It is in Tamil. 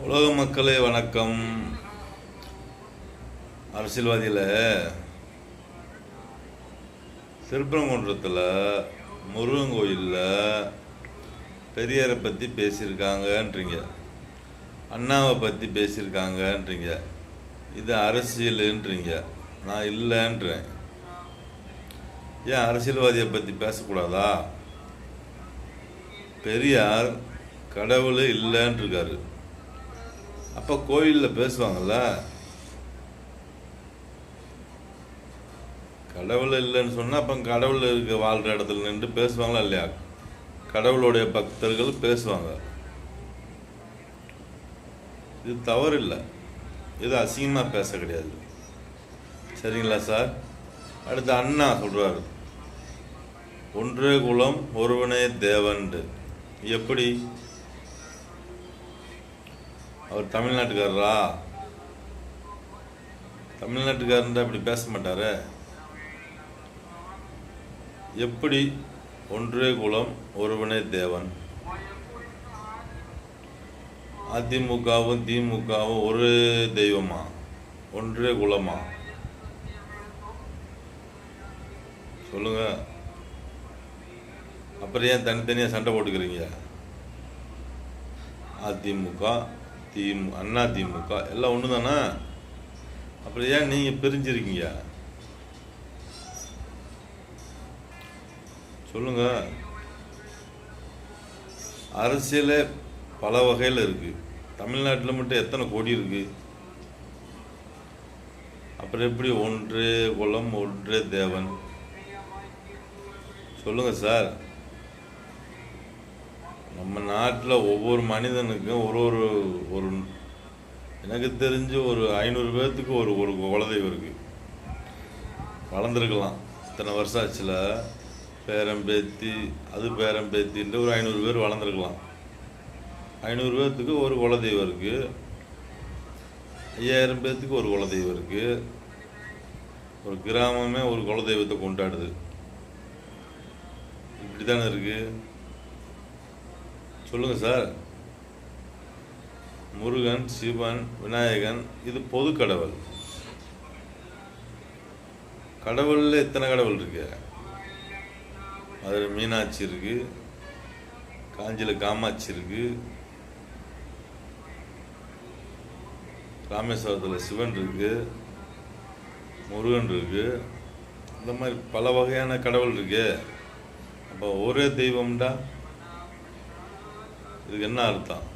உலக மக்களே வணக்கம். அரசியல்வாதியில் திருப்பரங்குன்றத்தில் முருகன் கோயிலில் பெரியாரை பற்றி பேசியிருக்காங்கன்றீங்க, அண்ணாவை பற்றி பேசியிருக்காங்கன்றீங்க, இது அரசியலுன்றீங்க. நான் இல்லைன்றேன். ஏன் அரசியல்வாதியை பற்றி பேசக்கூடாதா? பெரியார் கடவுள் இல்லைன்னு இருக்காரு. அப்போ கோயிலில் பேசுவாங்கள்ல, கடவுள் இல்லைன்னு சொன்னால் அப்போ கடவுள் இருக்க வாழ்கிற இடத்துல நின்று பேசுவாங்களா இல்லையா? கடவுளுடைய பக்தர்கள் பேசுவாங்க. இது தவறு இல்லை, இது அசிங்கமாக பேச கிடையாது. சரிங்களா சார்? அடுத்து அண்ணா சொல்கிறாரு, ஒன்றே குலம் ஒருவனே தேவன்ட்டு. எப்படி? அவர் தமிழ்நாட்டுக்காரரா? தமிழ்நாட்டுக்காரன் அப்படி பேச மாட்டார. எப்படி ஒன்றே குலம் ஒருவனே தேவன்? அதிமுகவும் திமுகவும் ஒரு தெய்வமா? ஒன்றே குலமா? சொல்லுங்க. அப்புறம் ஏன் தனித்தனியாக சண்டை போட்டுக்கிறீங்க? அதிமுக அண்ணா திமுக எல்லாம் ஒன்று தானே. அப்புறம் ஏன் நீங்கள் பிரிஞ்சிருக்கீங்க? சொல்லுங்க. அரசியலே பல வகையில் இருக்குது. தமிழ்நாட்டில் மட்டும் எத்தனை கோடி இருக்குது? அப்புறம் எப்படி ஒன்றே குலம் ஒன்றே தேவன்? சொல்லுங்கள் சார். நம்ம நாட்டில் ஒவ்வொரு மனிதனுக்கும் ஒரு எனக்கு தெரிஞ்சு ஒரு 500 பேர்த்துக்கு ஒரு குலதெய்வம் இருக்குது. வளர்ந்துருக்கலாம். இத்தனை வருஷம் ஆச்சுல, பேரம்பேத்தி அது பேரம்பேத்தின்ட்டு ஒரு 500 பேர் வளர்ந்துருக்கலாம். 500 பேர்த்துக்கு ஒரு குலதெய்வம் இருக்குது. 5000 பேர்த்துக்கு ஒரு குலதெய்வம் இருக்குது. ஒரு கிராமமே ஒரு குலதெய்வத்தை கொண்டாடுது. இப்படி தானே இருக்குது. சொல்லுங்கள் சார். முருகன், சிவன், விநாயகன் இது பொது கடவுள். கடவுளில் எத்தனை கடவுள் இருக்கு? அதில் மீனாட்சி இருக்கு, காஞ்சியில் காமாட்சி இருக்கு, ராமேஸ்வரத்தில் சிவன் இருக்கு, முருகன் இருக்கு. இந்த மாதிரி பல வகையான கடவுள் இருக்கு. அப்போ ஒரே தெய்வம்டா இதுக்கு என்ன அர்த்தம்?